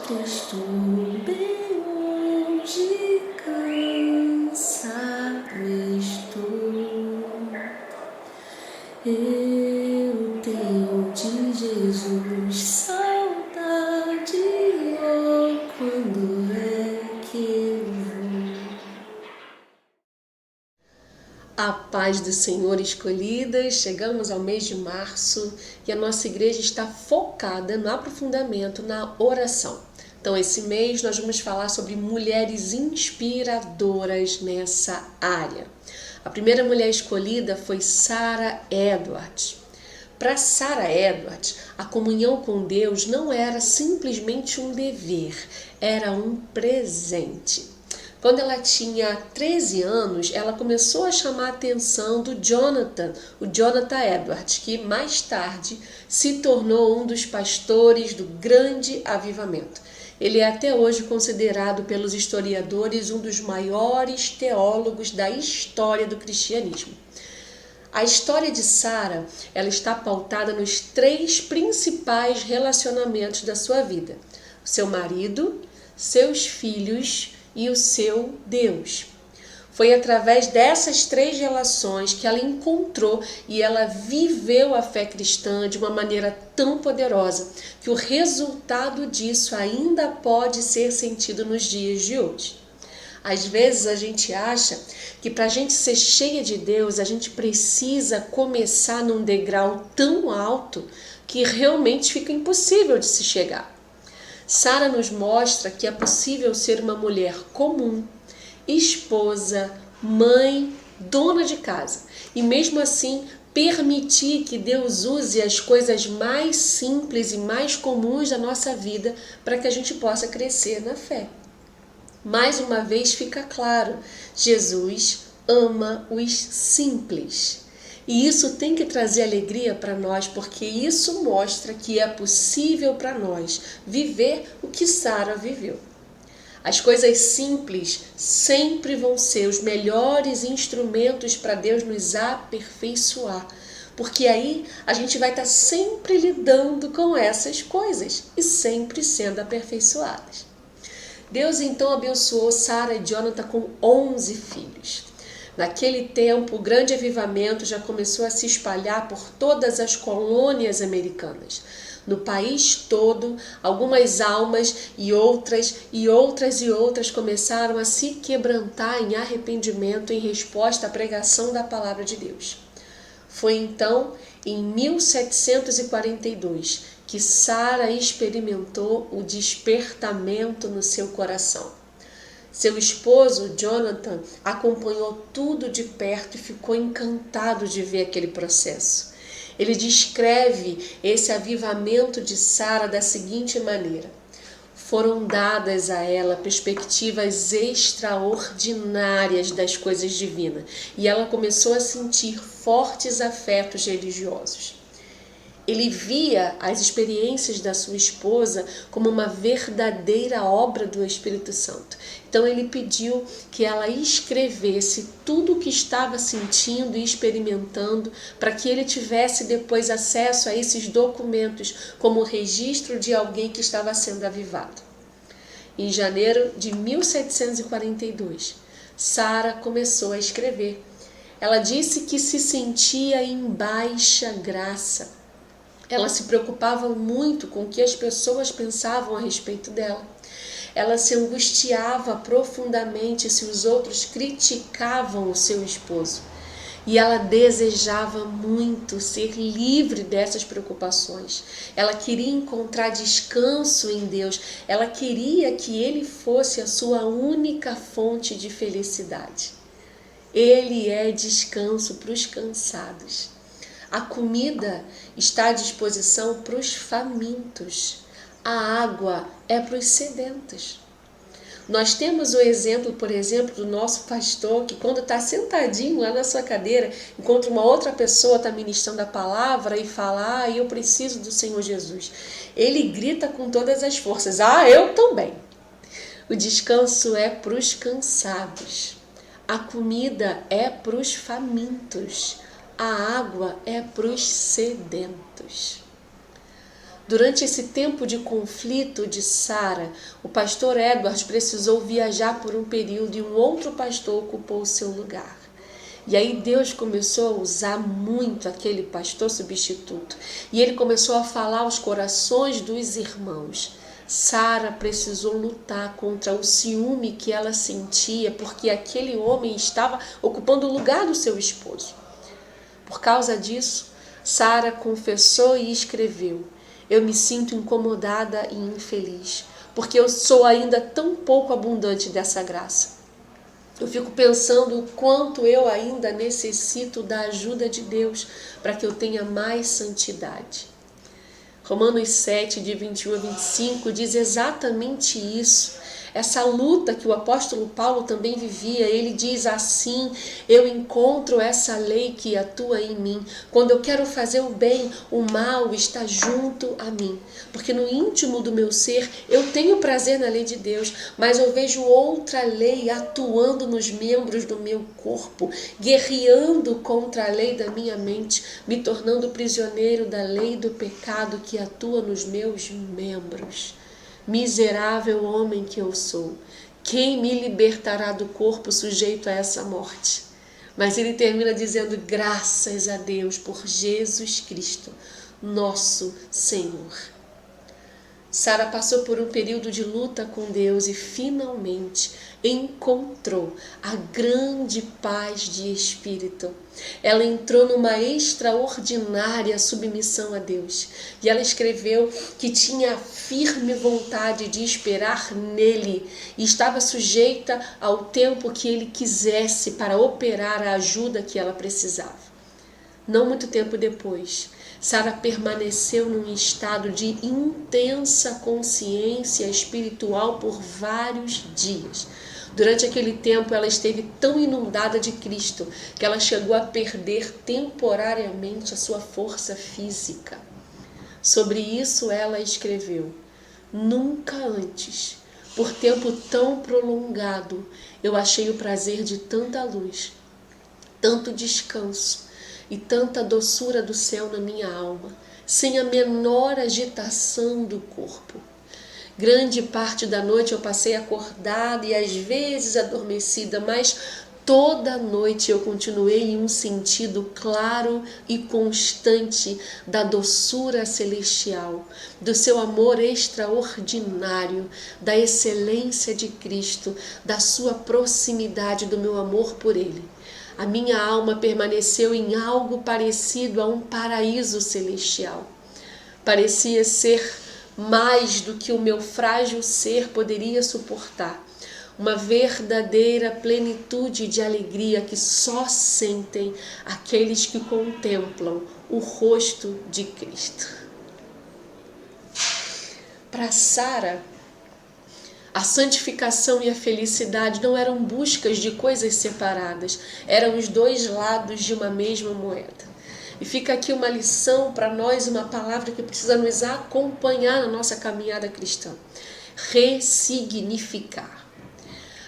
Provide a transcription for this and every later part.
Estou bem longe, cansado estou. Eu tenho de Jesus saudade, oh, quando é que eu vou? A paz do Senhor, escolhidas, chegamos ao mês de março e a nossa igreja está focada no aprofundamento, na oração. Então, esse mês nós vamos falar sobre mulheres inspiradoras nessa área. A primeira mulher escolhida foi Sarah Edwards. Para Sarah Edwards, a comunhão com Deus não era simplesmente um dever, era um presente. Quando ela tinha 13 anos, ela começou a chamar a atenção do Jonathan Edwards, que mais tarde se tornou um dos pastores do grande avivamento. Ele é até hoje considerado pelos historiadores um dos maiores teólogos da história do cristianismo. A história de Sarah, ela está pautada nos 3 principais relacionamentos da sua vida: o seu marido, seus filhos e o seu Deus. Foi através dessas 3 relações que ela encontrou e ela viveu a fé cristã de uma maneira tão poderosa que o resultado disso ainda pode ser sentido nos dias de hoje. Às vezes a gente acha que para a gente ser cheia de Deus, a gente precisa começar num degrau tão alto que realmente fica impossível de se chegar. Sarah nos mostra que é possível ser uma mulher comum, esposa, mãe, dona de casa e mesmo assim permitir que Deus use as coisas mais simples e mais comuns da nossa vida para que a gente possa crescer na fé. Mais uma vez fica claro, Jesus ama os simples. E isso tem que trazer alegria para nós, porque isso mostra que é possível para nós viver o que Sarah viveu. As coisas simples sempre vão ser os melhores instrumentos para Deus nos aperfeiçoar, porque aí a gente vai estar sempre lidando com essas coisas e sempre sendo aperfeiçoadas. Deus então abençoou Sarah e Jonathan com 11 filhos. Naquele tempo, o grande avivamento já começou a se espalhar por todas as colônias americanas. No país todo, algumas almas e outras começaram a se quebrantar em arrependimento em resposta à pregação da palavra de Deus. Foi então, em 1742, que Sarah experimentou o despertamento no seu coração. Seu esposo, Jonathan, acompanhou tudo de perto e ficou encantado de ver aquele processo. Ele descreve esse avivamento de Sarah da seguinte maneira: foram dadas a ela perspectivas extraordinárias das coisas divinas e ela começou a sentir fortes afetos religiosos. Ele via as experiências da sua esposa como uma verdadeira obra do Espírito Santo. Então ele pediu que ela escrevesse tudo o que estava sentindo e experimentando para que ele tivesse depois acesso a esses documentos como registro de alguém que estava sendo avivado. Em janeiro de 1742, Sarah começou a escrever. Ela disse que se sentia em baixa graça. Ela se preocupava muito com o que as pessoas pensavam a respeito dela. Ela se angustiava profundamente se os outros criticavam o seu esposo. E ela desejava muito ser livre dessas preocupações. Ela queria encontrar descanso em Deus. Ela queria que Ele fosse a sua única fonte de felicidade. Ele é descanso para os cansados. A comida está à disposição para os famintos. A água é para os sedentos. Nós temos o exemplo, por exemplo, do nosso pastor, que quando está sentadinho lá na sua cadeira, encontra uma outra pessoa, está ministrando a palavra e fala: eu preciso do Senhor Jesus. Ele grita com todas as forças: eu também. O descanso é para os cansados. A comida é para os famintos. A água é para os sedentos. Durante esse tempo de conflito de Sara, o pastor Edward precisou viajar por um período e um outro pastor ocupou o seu lugar. E aí Deus começou a usar muito aquele pastor substituto. E ele começou a falar aos corações dos irmãos. Sara precisou lutar contra o ciúme que ela sentia, porque aquele homem estava ocupando o lugar do seu esposo. Por causa disso, Sara confessou e escreveu: eu me sinto incomodada e infeliz, porque eu sou ainda tão pouco abundante dessa graça. Eu fico pensando o quanto eu ainda necessito da ajuda de Deus para que eu tenha mais santidade. Romanos 7, de 21 a 25, diz exatamente isso. Essa luta que o apóstolo Paulo também vivia, ele diz assim: eu encontro essa lei que atua em mim. Quando eu quero fazer o bem, o mal está junto a mim. Porque no íntimo do meu ser, eu tenho prazer na lei de Deus, mas eu vejo outra lei atuando nos membros do meu corpo, guerreando contra a lei da minha mente, me tornando prisioneiro da lei do pecado que atua nos meus membros. Miserável homem que eu sou, quem me libertará do corpo sujeito a essa morte? Mas ele termina dizendo: graças a Deus por Jesus Cristo, nosso Senhor. Sara passou por um período de luta com Deus e finalmente encontrou a grande paz de espírito. Ela entrou numa extraordinária submissão a Deus. E ela escreveu que tinha firme vontade de esperar nele e estava sujeita ao tempo que ele quisesse para operar a ajuda que ela precisava. Não muito tempo depois, Sara permaneceu num estado de intensa consciência espiritual por vários dias. Durante aquele tempo, ela esteve tão inundada de Cristo que ela chegou a perder temporariamente a sua força física. Sobre isso, ela escreveu: nunca antes, por tempo tão prolongado, eu achei o prazer de tanta luz, tanto descanso e tanta doçura do céu na minha alma, sem a menor agitação do corpo. Grande parte da noite eu passei acordada e às vezes adormecida, mas toda noite eu continuei em um sentido claro e constante da doçura celestial, do seu amor extraordinário, da excelência de Cristo, da sua proximidade, do meu amor por Ele. A minha alma permaneceu em algo parecido a um paraíso celestial. Parecia ser mais do que o meu frágil ser poderia suportar. Uma verdadeira plenitude de alegria que só sentem aqueles que contemplam o rosto de Cristo. Para Sara, a santificação e a felicidade não eram buscas de coisas separadas, eram os dois lados de uma mesma moeda. E fica aqui uma lição para nós, uma palavra que precisa nos acompanhar na nossa caminhada cristã: ressignificar.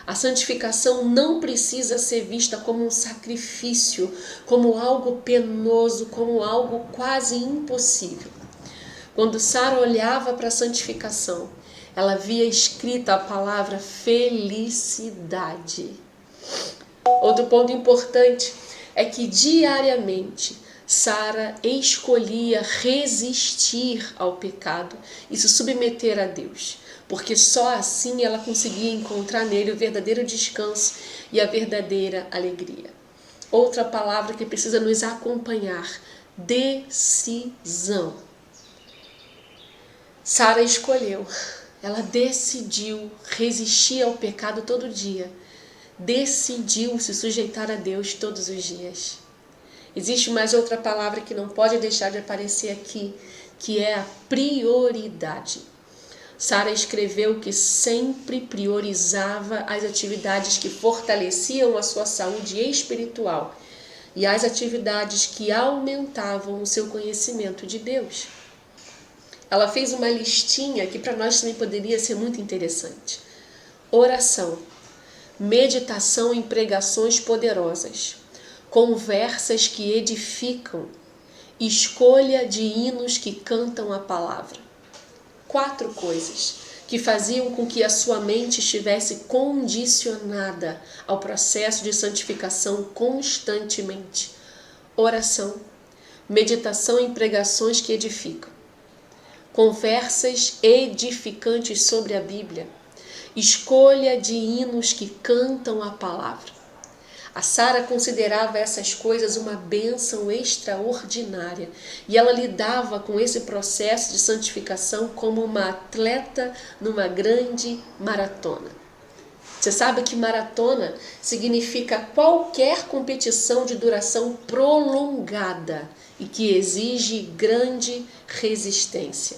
A santificação não precisa ser vista como um sacrifício, como algo penoso, como algo quase impossível. Quando Sara olhava para a santificação, ela via escrita a palavra felicidade. Outro ponto importante é que diariamente Sara escolhia resistir ao pecado e se submeter a Deus, porque só assim ela conseguia encontrar nele o verdadeiro descanso e a verdadeira alegria. Outra palavra que precisa nos acompanhar: decisão. Sara escolheu, ela decidiu resistir ao pecado todo dia, decidiu se sujeitar a Deus todos os dias. Existe mais outra palavra que não pode deixar de aparecer aqui, que é a prioridade. Sara escreveu que sempre priorizava as atividades que fortaleciam a sua saúde espiritual e as atividades que aumentavam o seu conhecimento de Deus. Ela fez uma listinha que para nós também poderia ser muito interessante: oração, meditação em pregações poderosas, conversas que edificam, escolha de hinos que cantam a palavra. 4 coisas que faziam com que a sua mente estivesse condicionada ao processo de santificação constantemente: oração, meditação em pregações que edificam, conversas edificantes sobre a Bíblia, escolha de hinos que cantam a palavra. A Sara considerava essas coisas uma bênção extraordinária e ela lidava com esse processo de santificação como uma atleta numa grande maratona. Você sabe que maratona significa qualquer competição de duração prolongada e que exige grande resistência.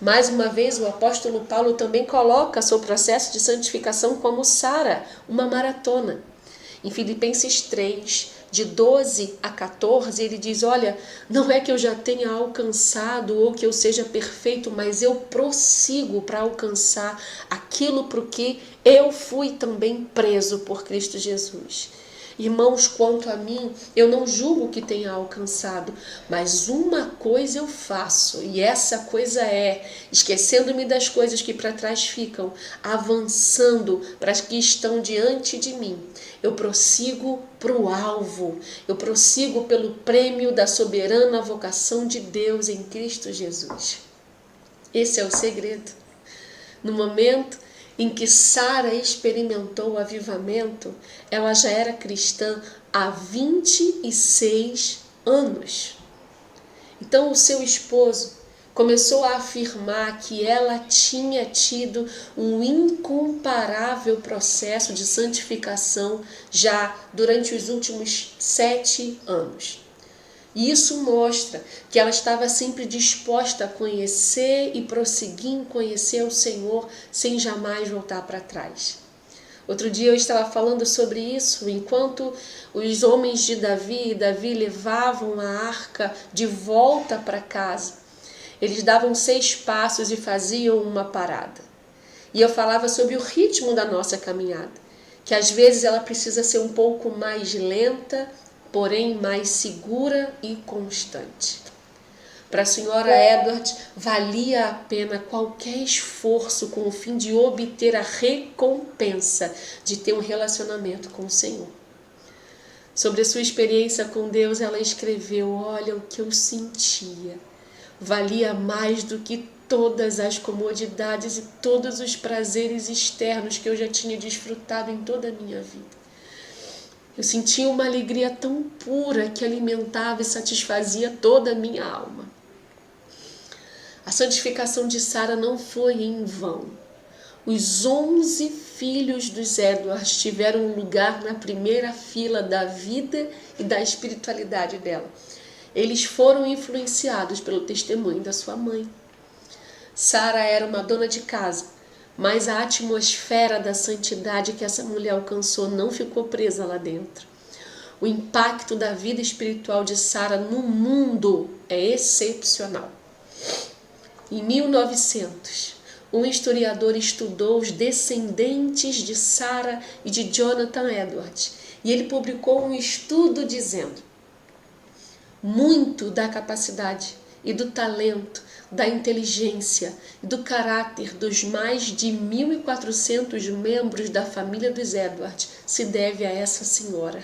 Mais uma vez, o apóstolo Paulo também coloca seu processo de santificação como Sara, uma maratona. Em Filipenses 3, de 12 a 14, ele diz: olha, não é que eu já tenha alcançado ou que eu seja perfeito, mas eu prossigo para alcançar aquilo para o que eu fui também preso por Cristo Jesus. Irmãos, quanto a mim, eu não julgo que tenha alcançado, mas uma coisa eu faço, e essa coisa é, esquecendo-me das coisas que para trás ficam, avançando para as que estão diante de mim. Eu prossigo para o alvo, eu prossigo pelo prêmio da soberana vocação de Deus em Cristo Jesus. Esse é o segredo. No momento em que Sara experimentou o avivamento, ela já era cristã há 26 anos. Então o seu esposo começou a afirmar que ela tinha tido um incomparável processo de santificação já durante os últimos 7 anos. E isso mostra que ela estava sempre disposta a conhecer e prosseguir em conhecer o Senhor sem jamais voltar para trás. Outro dia eu estava falando sobre isso, enquanto os homens de Davi levavam a arca de volta para casa. Eles davam 6 passos e faziam uma parada. E eu falava sobre o ritmo da nossa caminhada, que às vezes ela precisa ser um pouco mais lenta, porém mais segura e constante. Para a senhora Edward, valia a pena qualquer esforço com o fim de obter a recompensa de ter um relacionamento com o Senhor. Sobre a sua experiência com Deus, ela escreveu: olha, o que eu sentia valia mais do que todas as comodidades e todos os prazeres externos que eu já tinha desfrutado em toda a minha vida. Eu sentia uma alegria tão pura que alimentava e satisfazia toda a minha alma. A santificação de Sara não foi em vão. Os 11 filhos dos Edwards tiveram um lugar na primeira fila da vida e da espiritualidade dela. Eles foram influenciados pelo testemunho da sua mãe. Sara era uma dona de casa, mas a atmosfera da santidade que essa mulher alcançou não ficou presa lá dentro. O impacto da vida espiritual de Sara no mundo é excepcional. Em 1900, um historiador estudou os descendentes de Sara e de Jonathan Edwards, e ele publicou um estudo dizendo: muito da capacidade e do talento, da inteligência e do caráter dos mais de 1.400 membros da família dos Edwards se deve a essa senhora.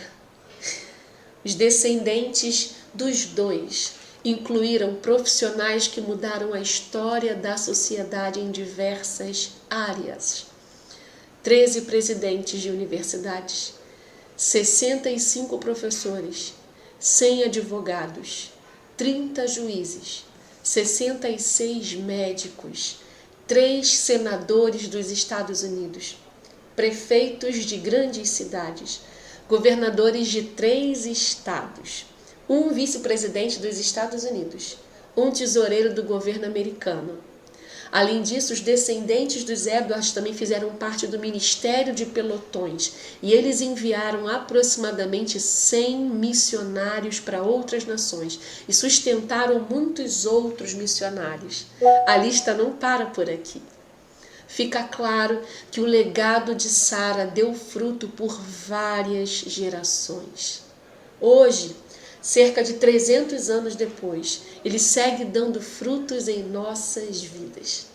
Os descendentes dos dois incluíram profissionais que mudaram a história da sociedade em diversas áreas. 13 presidentes de universidades, 65 professores, 100 advogados, 30 juízes, 66 médicos, 3 senadores dos Estados Unidos, prefeitos de grandes cidades, governadores de 3 estados, um vice-presidente dos Estados Unidos, um tesoureiro do governo americano. Além disso, os descendentes dos Edwards também fizeram parte do Ministério de Pelotões e eles enviaram aproximadamente 100 missionários para outras nações e sustentaram muitos outros missionários. A lista não para por aqui. Fica claro que o legado de Sara deu fruto por várias gerações. Hoje, cerca de 300 anos depois, ele segue dando frutos em nossas vidas.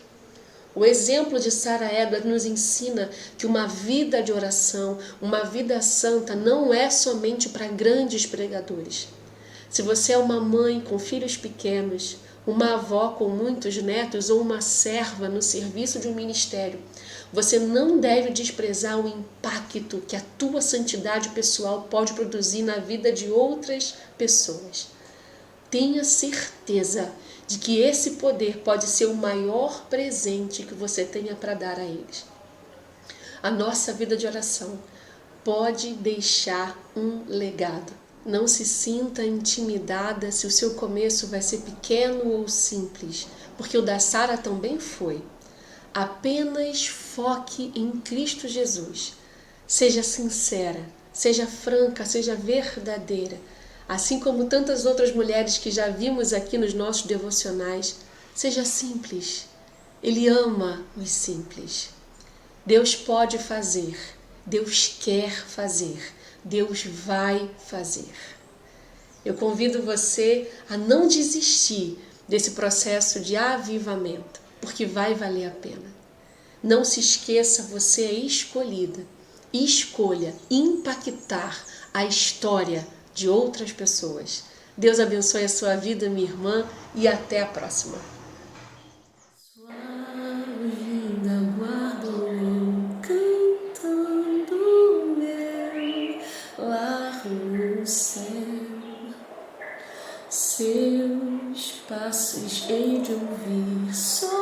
O exemplo de Sarah Edwards nos ensina que uma vida de oração, uma vida santa, não é somente para grandes pregadores. Se você é uma mãe com filhos pequenos, uma avó com muitos netos ou uma serva no serviço de um ministério, você não deve desprezar o impacto que a tua santidade pessoal pode produzir na vida de outras pessoas. Tenha certeza de que esse poder pode ser o maior presente que você tenha para dar a eles. A nossa vida de oração pode deixar um legado. Não se sinta intimidada se o seu começo vai ser pequeno ou simples, porque o da Sara também foi. Apenas foque em Cristo Jesus. Seja sincera, seja franca, seja verdadeira. Assim como tantas outras mulheres que já vimos aqui nos nossos devocionais, seja simples. Ele ama os simples. Deus pode fazer, Deus quer fazer, Deus vai fazer. Eu convido você a não desistir desse processo de avivamento, porque vai valer a pena. Não se esqueça, você é escolhida. Escolha impactar a história de outras pessoas. Deus abençoe a sua vida, minha irmã, e até a próxima. Sua vinda aguardo eu, cantando meu lar no céu. Seus passos hei de ouvir só